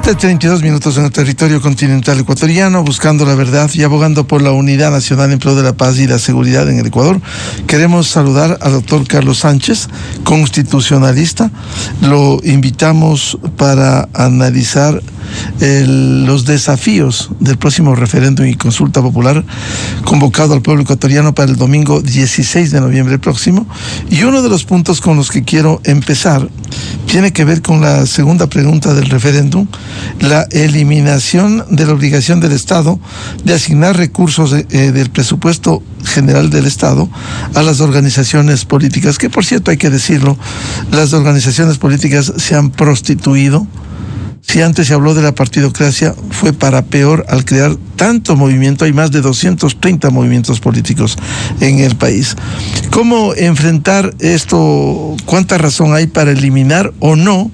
7:32 en el territorio continental ecuatoriano, buscando la verdad y abogando por la unidad nacional en pro de la paz y la seguridad en el Ecuador. Queremos saludar al doctor Carlos Sánchez, constitucionalista. Lo invitamos para analizar los desafíos del próximo referéndum y consulta popular convocado al pueblo ecuatoriano para el domingo 16 de noviembre próximo. Y uno de los puntos con los que quiero empezar tiene que ver con la segunda pregunta del referéndum, la eliminación de la obligación del Estado de asignar recursos del presupuesto general del Estado a las organizaciones políticas, que por cierto hay que decirlo, las organizaciones políticas se han prostituido. Si antes se habló de la partidocracia, fue para peor al crear tanto movimiento. Hay más de 230 movimientos políticos en el país. ¿Cómo enfrentar esto? ¿Cuánta razón hay para eliminar o no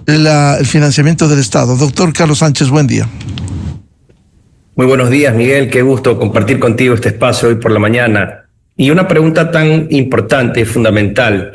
el financiamiento del Estado? Doctor Carlos Sánchez, buen día. Muy buenos días, Miguel. Qué gusto compartir contigo este espacio hoy por la mañana. Y una pregunta tan importante y fundamental.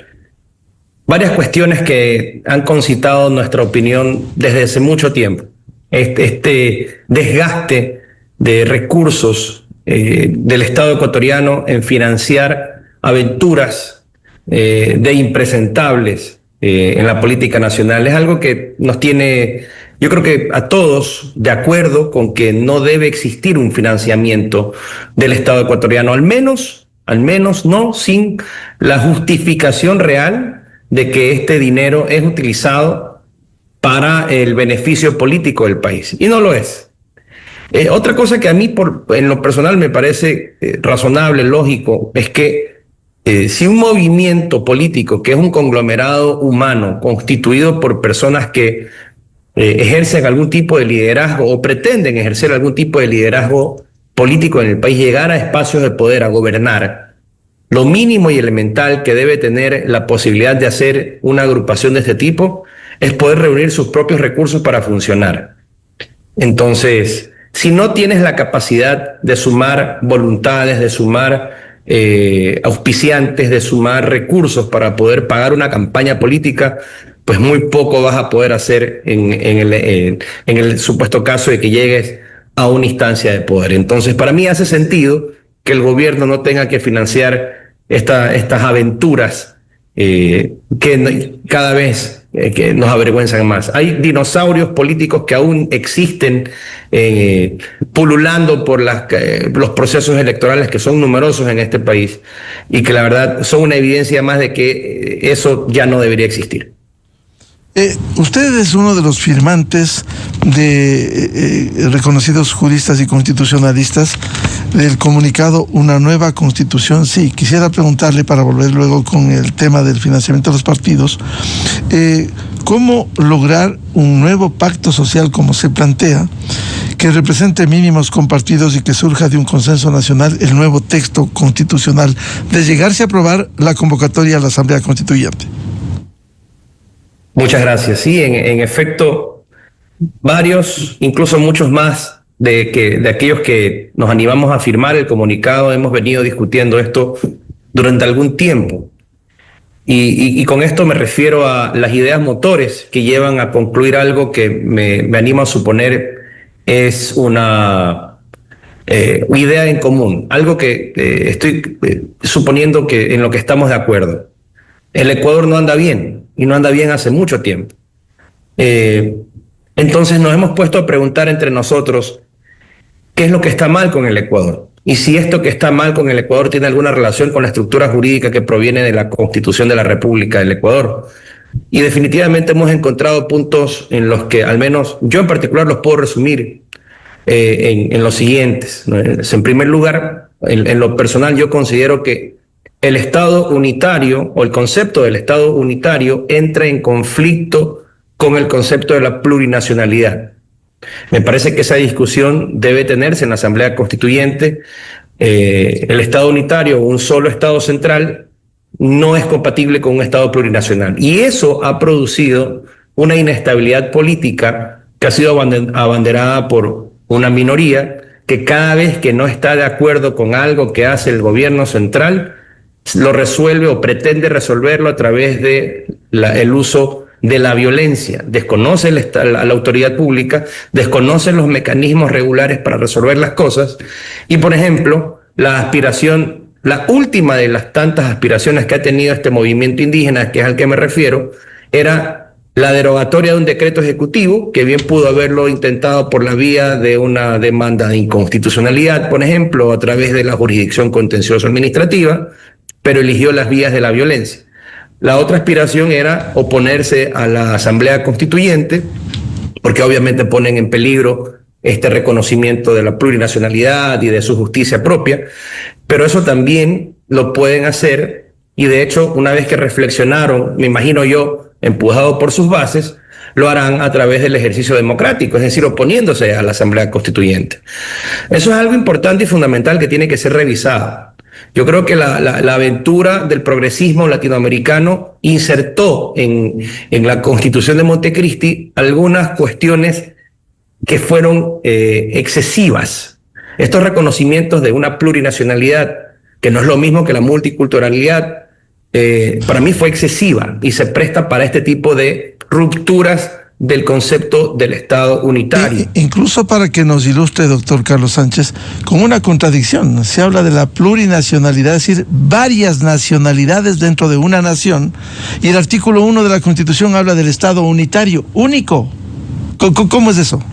Varias cuestiones que han concitado nuestra opinión desde hace mucho tiempo. Este desgaste de recursos del Estado ecuatoriano en financiar aventuras de impresentables en la política nacional es algo que nos tiene, yo creo que a todos, de acuerdo con que no debe existir un financiamiento del Estado ecuatoriano, al menos no sin la justificación real de que este dinero es utilizado para el beneficio político del país. Y no lo es. Otra cosa que a mí, en lo personal, me parece razonable, lógico, es que si un movimiento político, que es un conglomerado humano constituido por personas que ejercen algún tipo de liderazgo o pretenden ejercer algún tipo de liderazgo político en el país, llegara a espacios de poder, a gobernar, lo mínimo y elemental que debe tener la posibilidad de hacer una agrupación de este tipo es poder reunir sus propios recursos para funcionar. Entonces, si no tienes la capacidad de sumar voluntades, de sumar auspiciantes, de sumar recursos para poder pagar una campaña política, pues muy poco vas a poder hacer en el supuesto caso de que llegues a una instancia de poder. Entonces, para mí hace sentido que el gobierno no tenga que financiar estas aventuras que cada vez que nos avergüenzan más. Hay dinosaurios políticos que aún existen pululando por los procesos electorales que son numerosos en este país y que la verdad son una evidencia más de que eso ya no debería existir. Usted es uno de los firmantes de reconocidos juristas y constitucionalistas del comunicado Una Nueva Constitución. Sí, quisiera preguntarle, para volver luego con el tema del financiamiento de los partidos, ¿cómo lograr un nuevo pacto social como se plantea, que represente mínimos compartidos y que surja de un consenso nacional el nuevo texto constitucional, de llegarse a aprobar la convocatoria a la Asamblea Constituyente? Muchas gracias. Sí, en efecto, varios, incluso muchos más de aquellos que nos animamos a firmar el comunicado, hemos venido discutiendo esto durante algún tiempo. Y con esto me refiero a las ideas motores que llevan a concluir algo que me animo a suponer es una idea en común, algo que estoy suponiendo que en lo que estamos de acuerdo. El Ecuador no anda bien, y no anda bien hace mucho tiempo. Entonces nos hemos puesto a preguntar entre nosotros qué es lo que está mal con el Ecuador, y si esto que está mal con el Ecuador tiene alguna relación con la estructura jurídica que proviene de la Constitución de la República del Ecuador. Y definitivamente hemos encontrado puntos en los que, al menos yo en particular, los puedo resumir en los siguientes, ¿no? En primer lugar, en lo personal, yo considero que el Estado unitario o el concepto del Estado unitario entra en conflicto con el concepto de la plurinacionalidad. Me parece que esa discusión debe tenerse en la Asamblea Constituyente. El Estado unitario, un solo Estado central, no es compatible con un Estado plurinacional. Y eso ha producido una inestabilidad política que ha sido abanderada por una minoría que cada vez que no está de acuerdo con algo que hace el gobierno central, lo resuelve o pretende resolverlo a través de el uso de la violencia, desconoce la autoridad pública, desconoce los mecanismos regulares para resolver las cosas. Y, por ejemplo, la última de las tantas aspiraciones que ha tenido este movimiento indígena, que es al que me refiero, era la derogatoria de un decreto ejecutivo, que bien pudo haberlo intentado por la vía de una demanda de inconstitucionalidad, por ejemplo, a través de la jurisdicción contencioso administrativa, pero eligió las vías de la violencia. La otra aspiración era oponerse a la Asamblea Constituyente, porque obviamente ponen en peligro este reconocimiento de la plurinacionalidad y de su justicia propia, pero eso también lo pueden hacer, y de hecho, una vez que reflexionaron, me imagino yo, empujado por sus bases, lo harán a través del ejercicio democrático, es decir, oponiéndose a la Asamblea Constituyente. Eso es algo importante y fundamental que tiene que ser revisado. Yo creo que la aventura del progresismo latinoamericano insertó en la Constitución de Montecristi algunas cuestiones que fueron excesivas. Estos reconocimientos de una plurinacionalidad, que no es lo mismo que la multiculturalidad, para mí fue excesiva y se presta para este tipo de rupturas del concepto del Estado unitario. Incluso para que nos ilustre, doctor Carlos Sánchez, con una contradicción. Se habla de la plurinacionalidad, es decir, varias nacionalidades dentro de una nación, y el artículo 1 de la Constitución habla del Estado unitario, único. ¿Cómo es eso?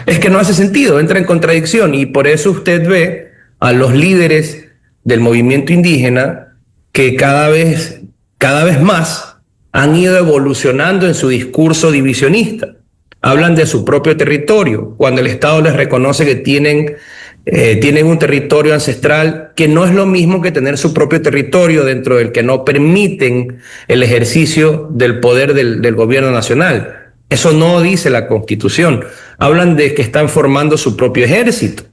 Es que no hace sentido, entra en contradicción, y por eso usted ve a los líderes del movimiento indígena que cada vez más han ido evolucionando en su discurso divisionista. Hablan de su propio territorio, cuando el Estado les reconoce que tienen un territorio ancestral, que no es lo mismo que tener su propio territorio dentro del que no permiten el ejercicio del poder del gobierno nacional. Eso no dice la Constitución. Hablan de que están formando su propio ejército.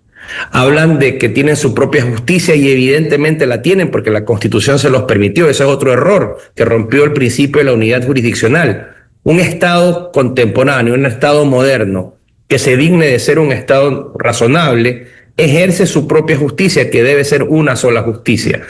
Hablan de que tienen su propia justicia, y evidentemente la tienen porque la Constitución se los permitió. Ese es otro error que rompió el principio de la unidad jurisdiccional. Un Estado contemporáneo, un Estado moderno, que se digne de ser un Estado razonable, ejerce su propia justicia, que debe ser una sola justicia.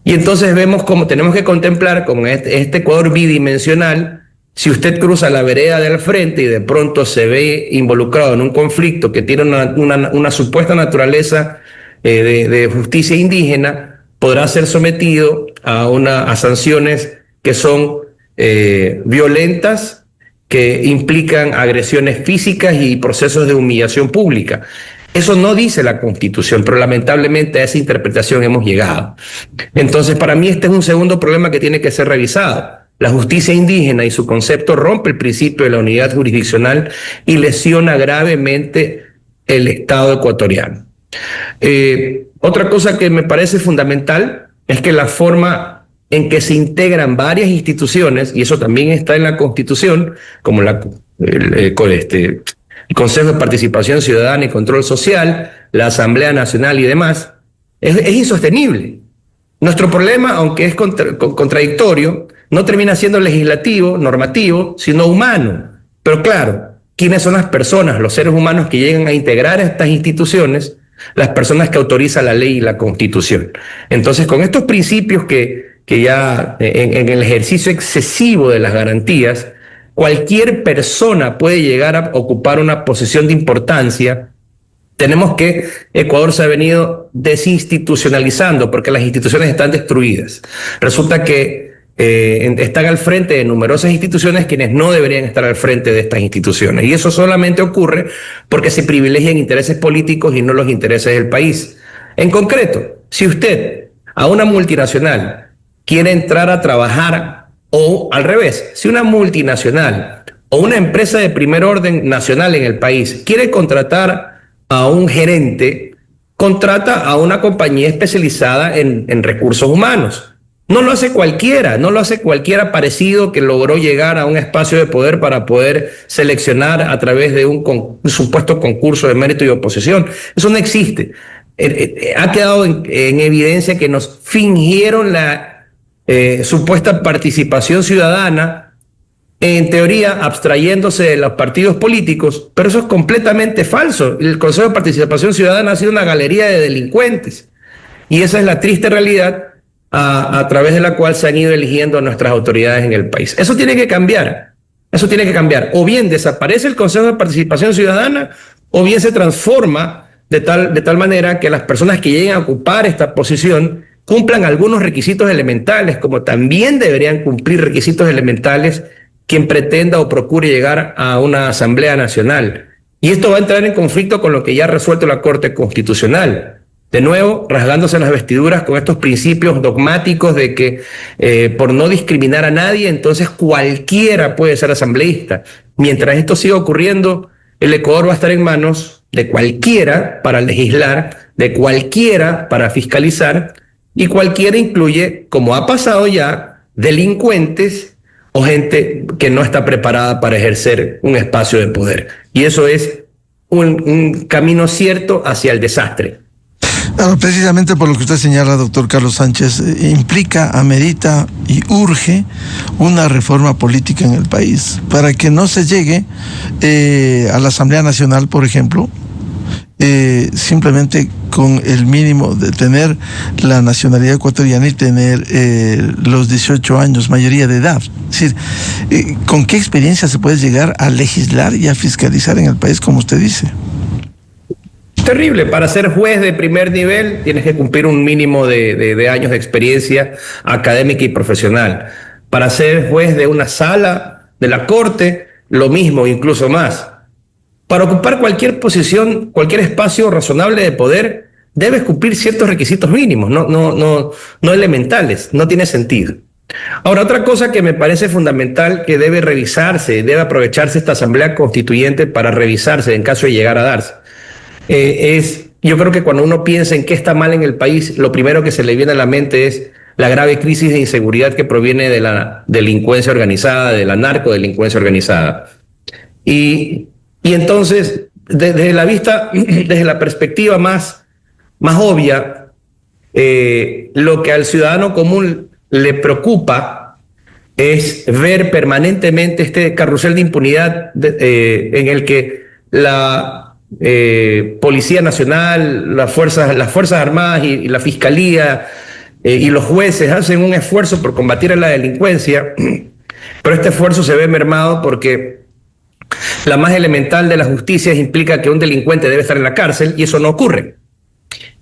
Y entonces vemos cómo tenemos que contemplar como este Ecuador bidimensional. Si usted cruza la vereda del frente y de pronto se ve involucrado en un conflicto que tiene una supuesta naturaleza de justicia indígena, podrá ser sometido a sanciones que son violentas, que implican agresiones físicas y procesos de humillación pública. Eso no dice la Constitución, pero lamentablemente a esa interpretación hemos llegado. Entonces, para mí este es un segundo problema que tiene que ser revisado. La justicia indígena y su concepto rompe el principio de la unidad jurisdiccional y lesiona gravemente el Estado ecuatoriano. Otra cosa que me parece fundamental es que la forma en que se integran varias instituciones, y eso también está en la Constitución, como el Consejo de Participación Ciudadana y Control Social, la Asamblea Nacional y demás, es insostenible. Nuestro problema, aunque es contradictorio, no termina siendo legislativo, normativo, sino humano. Pero claro, ¿quiénes son las personas, los seres humanos que llegan a integrar estas instituciones? Las personas que autorizan la ley y la Constitución. Entonces, con estos principios que ya en el ejercicio excesivo de las garantías, cualquier persona puede llegar a ocupar una posición de importancia. Tenemos que Ecuador se ha venido desinstitucionalizando porque las instituciones están destruidas. Resulta que están al frente de numerosas instituciones quienes no deberían estar al frente de estas instituciones. Y eso solamente ocurre porque se privilegian intereses políticos y no los intereses del país. En concreto, si usted a una multinacional quiere entrar a trabajar, o al revés, si una multinacional o una empresa de primer orden nacional en el país quiere contratar a un gerente, contrata a una compañía especializada en recursos humanos. No lo hace cualquiera parecido que logró llegar a un espacio de poder para poder seleccionar a través de un supuesto concurso de mérito y oposición. Eso no existe. Ha quedado en evidencia que nos fingieron la supuesta participación ciudadana, en teoría abstrayéndose de los partidos políticos, pero eso es completamente falso. El Consejo de Participación Ciudadana ha sido una galería de delincuentes, y esa es la triste realidad a través de la cual se han ido eligiendo a nuestras autoridades en el país. Eso tiene que cambiar. Eso tiene que cambiar. O bien desaparece el Consejo de Participación Ciudadana, o bien se transforma de tal manera que las personas que lleguen a ocupar esta posición cumplan algunos requisitos elementales, como también deberían cumplir requisitos elementales quien pretenda o procure llegar a una Asamblea Nacional. Y esto va a entrar en conflicto con lo que ya ha resuelto la Corte Constitucional. De nuevo, rasgándose las vestiduras con estos principios dogmáticos de que por no discriminar a nadie, entonces cualquiera puede ser asambleísta. Mientras esto siga ocurriendo, el Ecuador va a estar en manos de cualquiera para legislar, de cualquiera para fiscalizar, y cualquiera incluye, como ha pasado ya, delincuentes o gente que no está preparada para ejercer un espacio de poder. Y eso es un camino cierto hacia el desastre. Claro, precisamente por lo que usted señala, doctor Carlos Sánchez, implica, amerita y urge una reforma política en el país para que no se llegue a la Asamblea Nacional, por ejemplo, simplemente con el mínimo de tener la nacionalidad ecuatoriana y tener los 18 años, mayoría de edad. Es decir, ¿con qué experiencia se puede llegar a legislar y a fiscalizar en el país, como usted dice? Terrible. Para ser juez de primer nivel tienes que cumplir un mínimo de años de experiencia académica y profesional. Para ser juez de una sala de la corte, lo mismo, incluso más. Para ocupar cualquier posición, cualquier espacio razonable de poder, debes cumplir ciertos requisitos mínimos, no elementales. No tiene sentido. Ahora, otra cosa que me parece fundamental que debe revisarse, debe aprovecharse esta Asamblea Constituyente para revisarse en caso de llegar a darse. Yo creo que cuando uno piensa en qué está mal en el país, lo primero que se le viene a la mente es la grave crisis de inseguridad que proviene de la delincuencia organizada, de la narcodelincuencia organizada. Y entonces, desde la perspectiva más obvia, lo que al ciudadano común le preocupa es ver permanentemente este carrusel de impunidad en el que la Policía Nacional, las Fuerzas Armadas y la Fiscalía y los jueces hacen un esfuerzo por combatir a la delincuencia, pero este esfuerzo se ve mermado porque la más elemental de las justicias implica que un delincuente debe estar en la cárcel y eso no ocurre.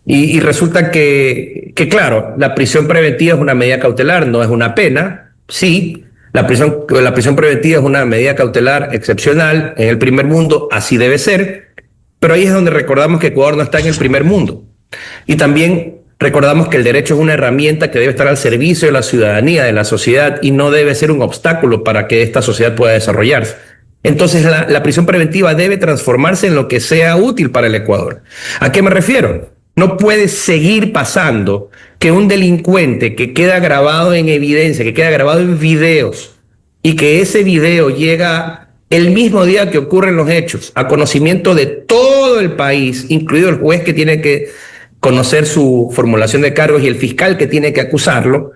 Y resulta que, claro, la prisión preventiva es una medida cautelar, no es una pena, sí. La prisión preventiva es una medida cautelar excepcional en el primer mundo, así debe ser. Pero ahí es donde recordamos que Ecuador no está en el primer mundo. Y también recordamos que el derecho es una herramienta que debe estar al servicio de la ciudadanía, de la sociedad, y no debe ser un obstáculo para que esta sociedad pueda desarrollarse. Entonces la prisión preventiva debe transformarse en lo que sea útil para el Ecuador. ¿A qué me refiero? No puede seguir pasando que un delincuente que queda grabado en evidencia, que queda grabado en videos, y que ese video llega el mismo día que ocurren los hechos, a conocimiento de todo el país, incluido el juez que tiene que conocer su formulación de cargos y el fiscal que tiene que acusarlo,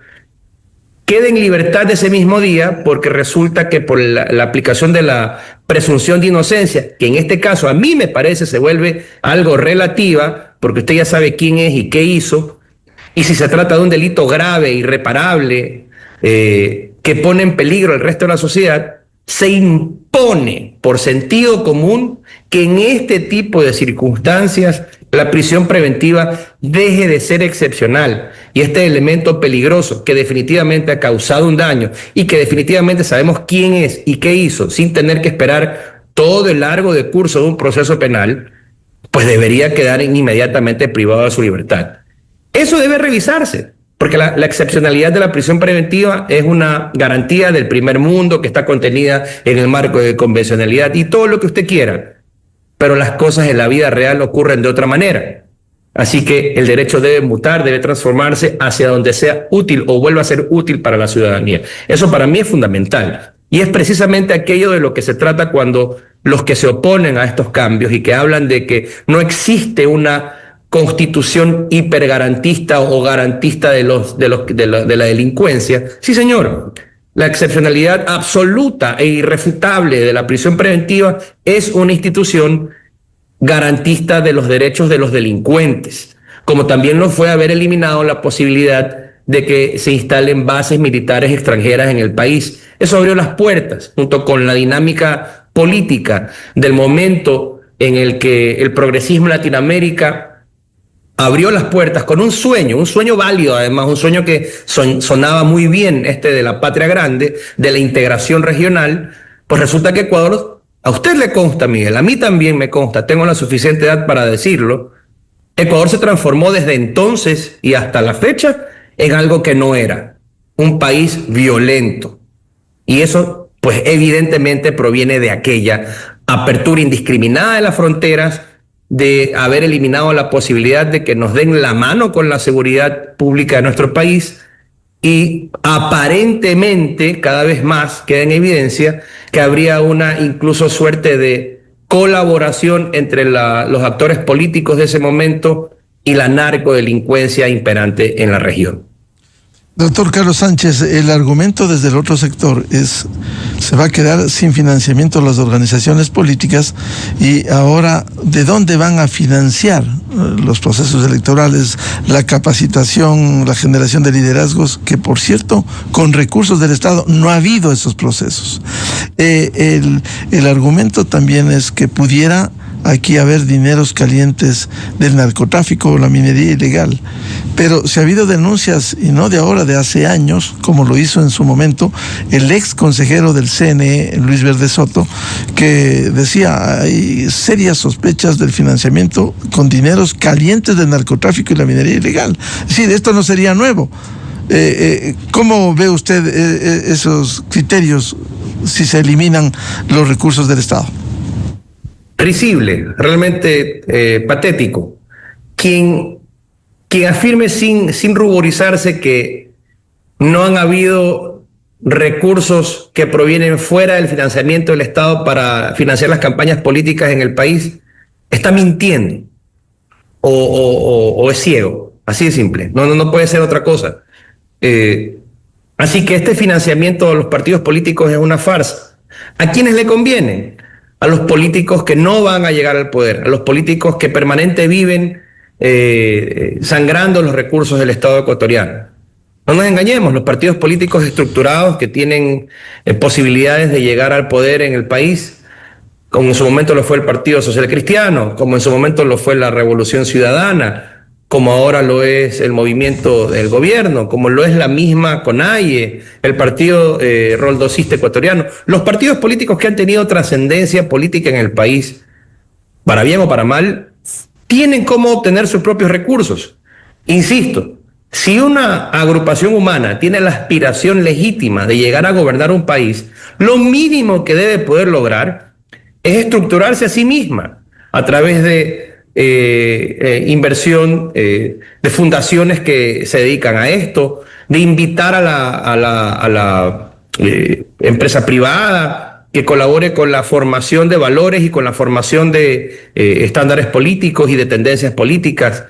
quede en libertad ese mismo día porque resulta que por la aplicación de la presunción de inocencia, que en este caso a mí me parece se vuelve algo relativa, porque usted ya sabe quién es y qué hizo, y si se trata de un delito grave, irreparable, que pone en peligro el resto de la sociedad, se impone por sentido común que en este tipo de circunstancias la prisión preventiva deje de ser excepcional y este elemento peligroso que definitivamente ha causado un daño y que definitivamente sabemos quién es y qué hizo sin tener que esperar todo el largo decurso de un proceso penal, pues debería quedar inmediatamente privado de su libertad. Eso debe revisarse. Porque la excepcionalidad de la prisión preventiva es una garantía del primer mundo que está contenida en el marco de convencionalidad y todo lo que usted quiera. Pero las cosas en la vida real ocurren de otra manera. Así que el derecho debe mutar, debe transformarse hacia donde sea útil o vuelva a ser útil para la ciudadanía. Eso para mí es fundamental. Y es precisamente aquello de lo que se trata cuando los que se oponen a estos cambios y que hablan de que no existe una constitución hipergarantista o garantista de la delincuencia. Sí, señor. La excepcionalidad absoluta e irrefutable de la prisión preventiva es una institución garantista de los derechos de los delincuentes, como también lo fue haber eliminado la posibilidad de que se instalen bases militares extranjeras en el país. Eso abrió las puertas, junto con la dinámica política del momento en el que el progresismo en Latinoamérica abrió las puertas con un sueño válido además, un sueño que sonaba muy bien, de la patria grande, de la integración regional. Pues resulta que Ecuador, a usted le consta, Miguel, a mí también me consta, tengo la suficiente edad para decirlo, Ecuador se transformó desde entonces y hasta la fecha en algo que no era, un país violento. Y eso, pues evidentemente proviene de aquella apertura indiscriminada de las fronteras, de haber eliminado la posibilidad de que nos den la mano con la seguridad pública de nuestro país, y aparentemente cada vez más queda en evidencia que habría una incluso suerte de colaboración entre los actores políticos de ese momento y la narcodelincuencia imperante en la región. Doctor Carlos Sánchez, el argumento desde el otro sector es: se va a quedar sin financiamiento las organizaciones políticas, y ahora ¿de dónde van a financiar los procesos electorales, la capacitación, la generación de liderazgos? Que, por cierto, con recursos del Estado no ha habido esos procesos. El argumento también es que pudiera aquí haber dineros calientes del narcotráfico o la minería ilegal. Pero si ha habido denuncias, y no de ahora, de hace años, como lo hizo en su momento el ex consejero del CNE, Luis Verde Soto, que decía: hay serias sospechas del financiamiento con dineros calientes del narcotráfico y la minería ilegal. Es decir, esto no sería nuevo. ¿Cómo ve usted esos criterios si se eliminan los recursos del Estado? Risible, realmente patético. Quien afirme sin ruborizarse que no han habido recursos que provienen fuera del financiamiento del Estado para financiar las campañas políticas en el país, está mintiendo o es ciego, así de simple. No puede ser otra cosa. Así que este financiamiento de los partidos políticos es una farsa. ¿A quiénes le conviene? A los políticos que no van a llegar al poder, a los políticos que permanentemente viven sangrando los recursos del Estado ecuatoriano. No nos engañemos, los partidos políticos estructurados que tienen posibilidades de llegar al poder en el país, como en su momento lo fue el Partido Social Cristiano, como en su momento lo fue la Revolución Ciudadana, como ahora lo es el movimiento del gobierno, como lo es la misma CONAIE, el Partido Roldosista Ecuatoriano. Los partidos políticos que han tenido trascendencia política en el país, para bien o para mal, tienen cómo obtener sus propios recursos. Insisto, si una agrupación humana tiene la aspiración legítima de llegar a gobernar un país, lo mínimo que debe poder lograr es estructurarse a sí misma a través de inversión, de fundaciones que se dedican a esto, de invitar a la empresa privada que colabore con la formación de valores y con la formación de estándares políticos y de tendencias políticas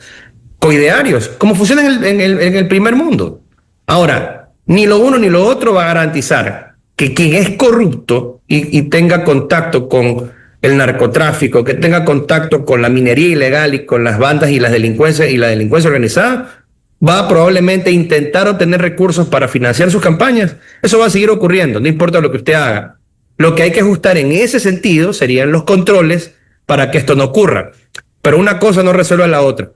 coidearios, como funciona en el primer mundo. Ahora, ni lo uno ni lo otro va a garantizar que quien es corrupto y tenga contacto con el narcotráfico, que tenga contacto con la minería ilegal y con las bandas y la delincuencia organizada, va probablemente a intentar obtener recursos para financiar sus campañas. Eso va a seguir ocurriendo, no importa lo que usted haga. Lo que hay que ajustar en ese sentido serían los controles para que esto no ocurra. Pero una cosa no resuelve a la otra.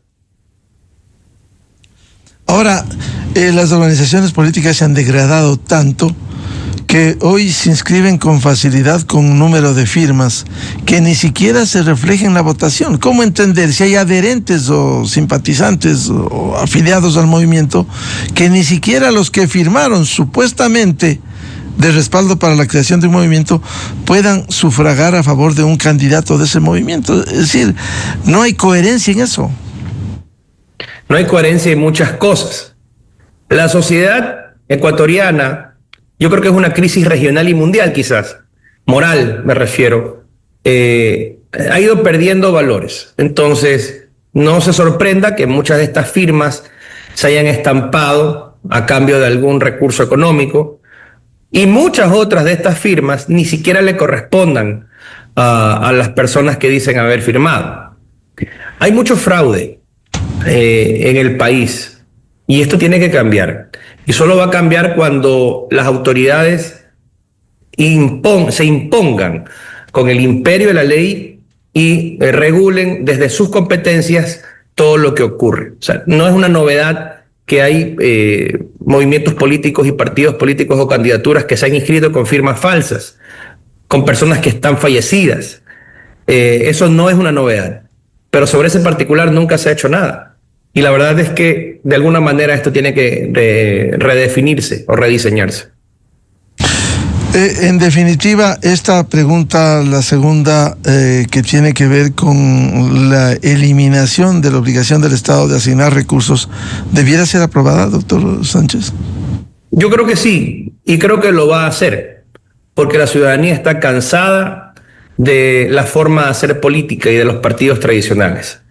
Ahora, las organizaciones políticas se han degradado tanto que hoy se inscriben con facilidad con un número de firmas que ni siquiera se refleja en la votación. ¿Cómo entender si hay adherentes o simpatizantes o afiliados al movimiento que ni siquiera los que firmaron supuestamente de respaldo para la creación de un movimiento puedan sufragar a favor de un candidato de ese movimiento? Es decir, no hay coherencia en eso. No hay coherencia en muchas cosas. La sociedad ecuatoriana, yo creo que es una crisis regional y mundial, quizás, moral me refiero, ha ido perdiendo valores. Entonces, no se sorprenda que muchas de estas firmas se hayan estampado a cambio de algún recurso económico, y muchas otras de estas firmas ni siquiera le correspondan a las personas que dicen haber firmado. Hay mucho fraude en el país. Y esto tiene que cambiar. Y solo va a cambiar cuando las autoridades se impongan con el imperio de la ley y regulen desde sus competencias todo lo que ocurre. O sea, no es una novedad que hay movimientos políticos y partidos políticos o candidaturas que se han inscrito con firmas falsas, con personas que están fallecidas. Eso no es una novedad. Pero sobre ese particular nunca se ha hecho nada. Y la verdad es que de alguna manera esto tiene que redefinirse o rediseñarse. En definitiva, esta pregunta, la segunda, que tiene que ver con la eliminación de la obligación del Estado de asignar recursos, ¿debiera ser aprobada, doctor Sánchez? Yo creo que sí, y creo que lo va a hacer, porque la ciudadanía está cansada de la forma de hacer política y de los partidos tradicionales.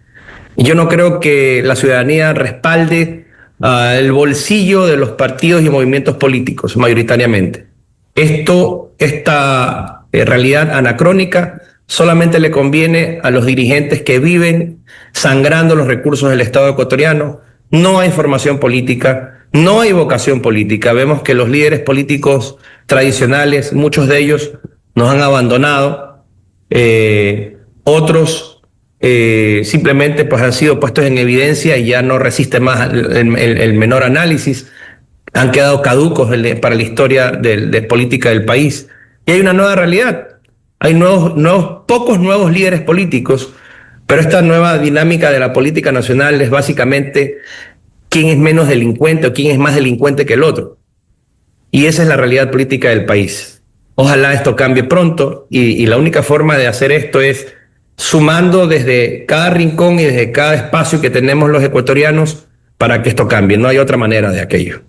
Y yo no creo que la ciudadanía respalde el bolsillo de los partidos y movimientos políticos, mayoritariamente. Esta realidad anacrónica solamente le conviene a los dirigentes que viven sangrando los recursos del Estado ecuatoriano. No hay formación política, no hay vocación política. Vemos que los líderes políticos tradicionales, muchos de ellos nos han abandonado. Otros simplemente pues han sido puestos en evidencia y ya no resisten más el menor análisis. Han quedado caducos para la historia de política del país. Y hay una nueva realidad. Hay pocos nuevos líderes políticos, pero esta nueva dinámica de la política nacional es básicamente quién es menos delincuente o quién es más delincuente que el otro. Y esa es la realidad política del país. Ojalá esto cambie pronto y la única forma de hacer esto es sumando desde cada rincón y desde cada espacio que tenemos los ecuatorianos para que esto cambie. No hay otra manera de aquello.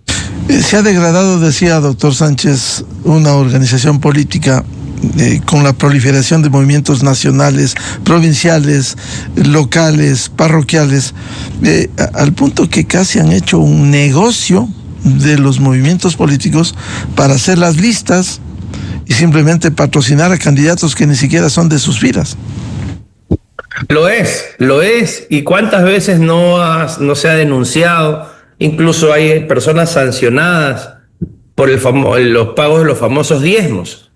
Se ha degradado, decía doctor Sánchez, una organización política con la proliferación de movimientos nacionales, provinciales, locales, parroquiales, al punto que casi han hecho un negocio de los movimientos políticos para hacer las listas y simplemente patrocinar a candidatos que ni siquiera son de sus filas. Lo es. ¿Y cuántas veces no se ha denunciado? Incluso hay personas sancionadas por los pagos de los famosos diezmos.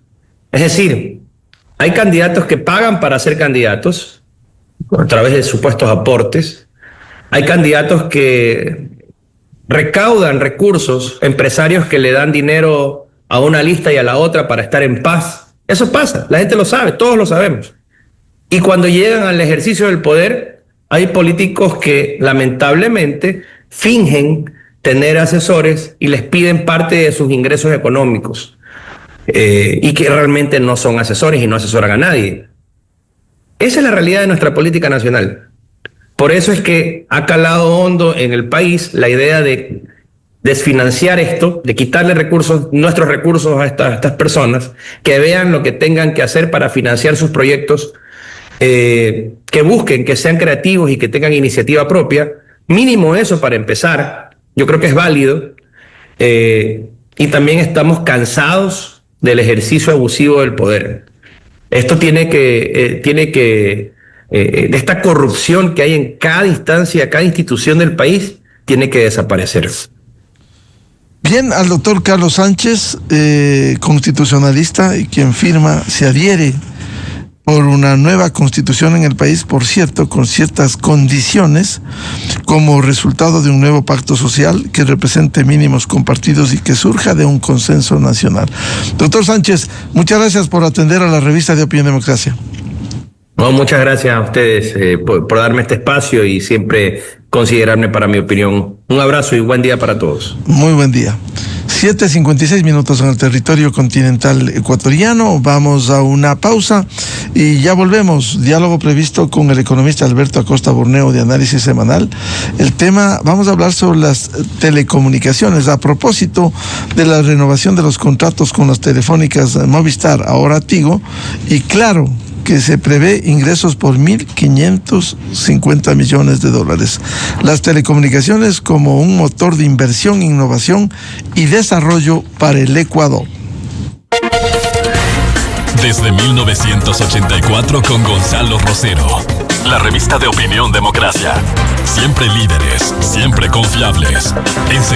Es decir, hay candidatos que pagan para ser candidatos a través de supuestos aportes. Hay candidatos que recaudan recursos, empresarios que le dan dinero a una lista y a la otra para estar en paz. Eso pasa, la gente lo sabe, todos lo sabemos. Y cuando llegan al ejercicio del poder, hay políticos que lamentablemente fingen tener asesores y les piden parte de sus ingresos económicos y que realmente no son asesores y no asesoran a nadie. Esa es la realidad de nuestra política nacional. Por eso es que ha calado hondo en el país la idea de desfinanciar esto, de quitarle nuestros recursos a estas personas, que vean lo que tengan que hacer para financiar sus proyectos, que busquen, que sean creativos y que tengan iniciativa propia. Mínimo eso para empezar, yo creo que es válido. Y también estamos cansados del ejercicio abusivo del poder. Esto de esta corrupción que hay en cada instancia, cada institución del país, tiene que desaparecer. Bien, al doctor Carlos Sánchez, constitucionalista y quien se adhiere por una nueva constitución en el país, por cierto, con ciertas condiciones, como resultado de un nuevo pacto social que represente mínimos compartidos y que surja de un consenso nacional. Doctor Sánchez, muchas gracias por atender a la revista de Opinión Democracia. No, muchas gracias a ustedes por darme este espacio y siempre considerarme para mi opinión. Un abrazo y buen día para todos. Muy buen día. 7:56 en el territorio continental ecuatoriano. Vamos a una pausa y ya volvemos. Diálogo previsto con el economista Alberto Acosta Borneo de Análisis Semanal. El tema, vamos a hablar sobre las telecomunicaciones a propósito de la renovación de los contratos con las telefónicas Movistar, ahora Tigo, y claro, que se prevé ingresos por $1.550 millones. Las telecomunicaciones como un motor de inversión, innovación y desarrollo para el Ecuador. Desde 1984 con Gonzalo Rosero. la revista de Opinión Democracia. Siempre líderes, siempre confiables. Enseguida